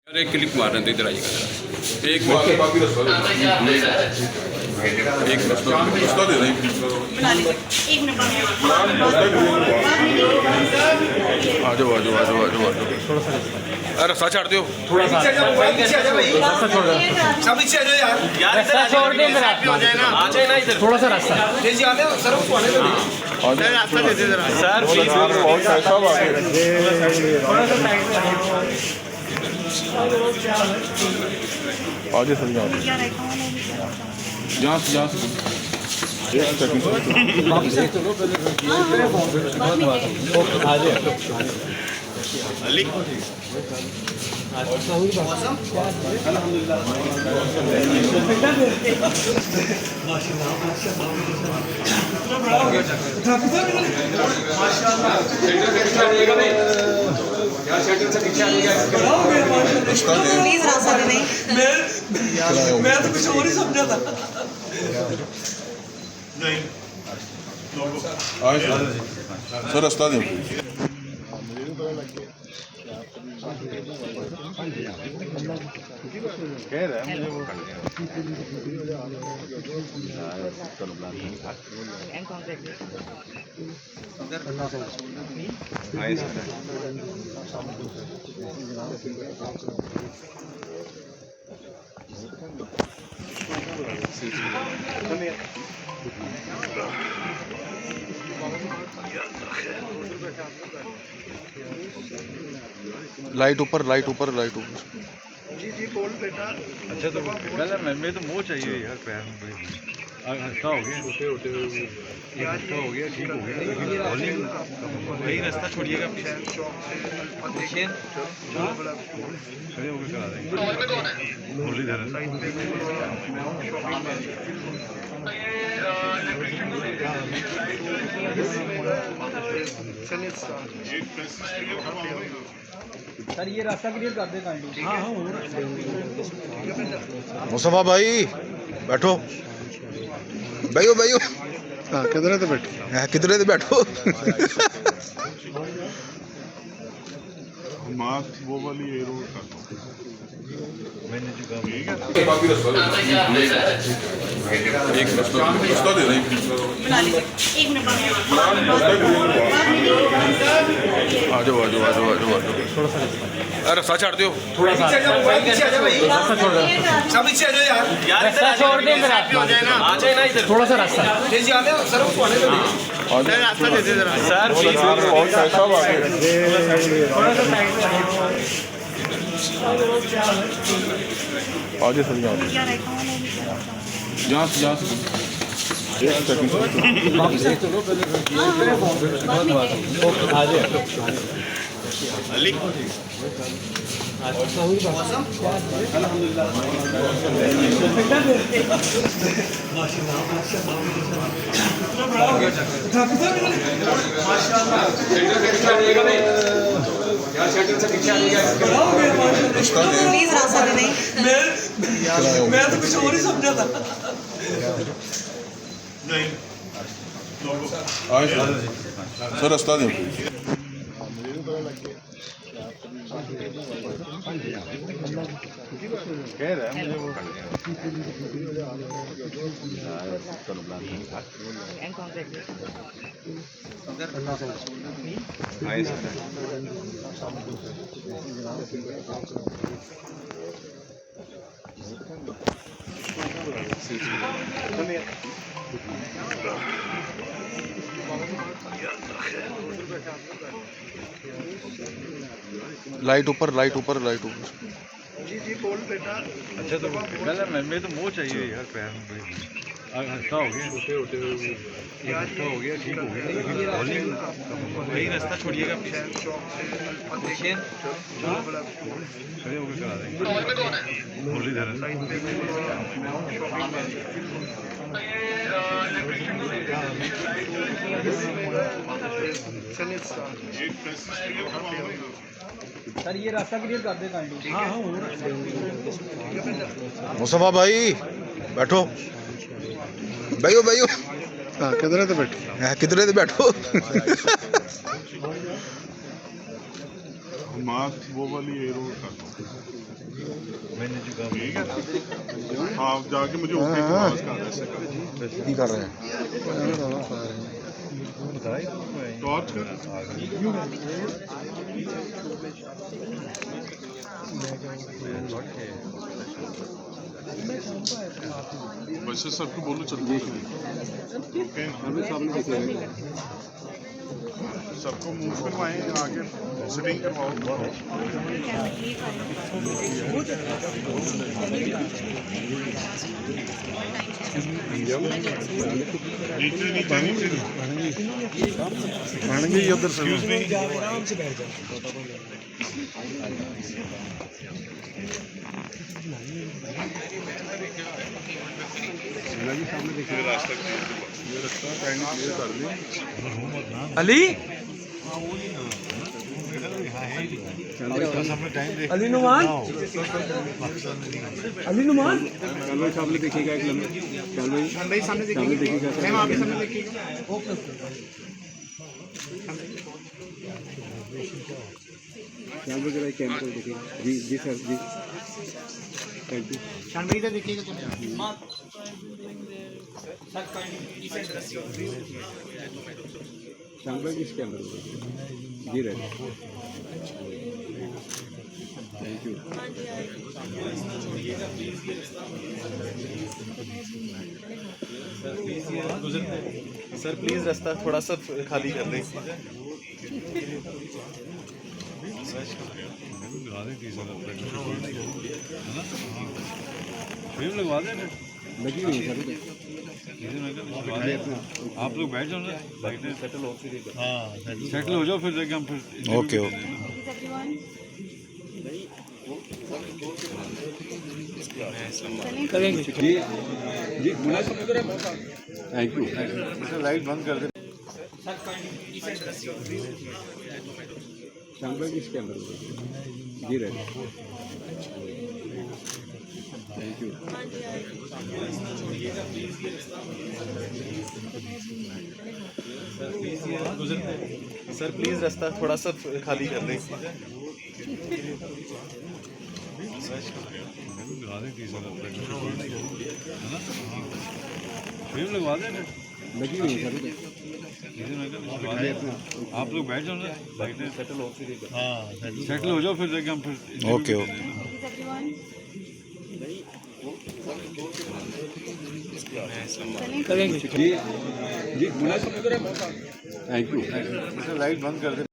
एक क्लिप मार रहे थे, इधर आइएगा जरा। एक रास्ता दे रहे आ जाओ आ जाओ आ जाओ आ जाओ। अरे रास्ता छाड़ दो थोड़ा सा, रास्ता छोड़ दे जरा, आ जाए ना इधर थोड़ा सा रास्ता रास्ता दे दे जरा सर प्लीज। आगे सर जहाँ से अली प्लीज रास्ता दे नहीं। मैं तो कुछ और ही समझा था। नहीं सर रास्ता दे। लाइट ऊपर लाइट ऊपर लाइट ऊपर। जी जी बोल बेटा। अच्छा तो मैं तो मुँह चाहिए यार पैर में अच्छा हो गया होते होते अच्छा हो गया ठीक हो गया वही रास्ता छोड़िएगा खड़े होकर करा देंगे मुरलीधर सर ये रास्ता क्लियर कर दे काइंडली। हाँ हाँ मुस्तफा भाई बैठो भाइयों भाइयों। हाँ किधर है तो बैठो। किधर है बैठो। मास्क वो वाली ये रोड का मैंने जो कहा एक रास्ता दे रहे आ जाओ आ जाओ आ जाओ आ जाओ। अरे रास्ता छाड़ दो थोड़ा सा, रास्ता छोड़ दे जरा, आ जाए ना इधर थोड़ा सा रास्ता रास्ता दे दे जरा सर प्लीज। आगे सर जहाँ से अली प्लीज रास्ता दे नहीं। मैं तो कुछ और ही समझा था। नहीं सर रास्ता दे। कह रहा है मुझे वो लाइट ऊपर लाइट ऊपर लाइट ऊपर। जी जी बोल बेटा। अच्छा तो मैं तो मुँह चाहिए यार पैर में अच्छा हो गया होते होते अच्छा हो गया ठीक हो गया वही रास्ता छोड़िएगा खड़े होकर करा देंगे मुरलीधर सर ये रास्ता क्लियर कर दे काइंडली। हाँ हाँ मुस्तफा भाई बैठो भाइयों भाइयों। हाँ किधर है तो बैठो। किधर है बैठो। मास्क वो वाली ये रोड का ठीक है आप जाके मुझे ओके की आवाज कर ऐसे कर ਕੀ ਕਰ ਰਹੇ हैं टॉर्च कर वैसे सबको बोलो चलते ओके सबको मूव करवाएं आगे सिटिंग करवाओ नीचे नीचे नीचे बन गई उधर से रास्ता ये रास्ता क्लियर कर ली अली अली नुमान अली नुमान सामने देखिएगा एक लम्बे भाई सामने देखिएगा मैम आपके सामने देखिएगा कैमरा देखिएगा जी जी सर जी थैंक यू शानवी इधर देखिएगा शानवी किस कैमरा जी रहे थैंक यू सर प्लीज रास्ता थोड़ा सा खाली कर दें लगवा दें लगी हुई सर आप लोग बैठ जाओ ना सेटल हो सेटल हो जाओ फिर जाके हम फिर ओके ओके जी जी थैंक यू लाइट बंद कर दे शानवी किस कैमरा जी रहे थैंक यू सर प्लीज रास्ता थोड़ा सा खाली कर दें लगवा दें लगी हुई सर आप लोग बैठ जाओ ना सेटल हो जाओ फिर जाके हम फिर ओके ओके जी जी थैंक यू लाइट बंद कर दे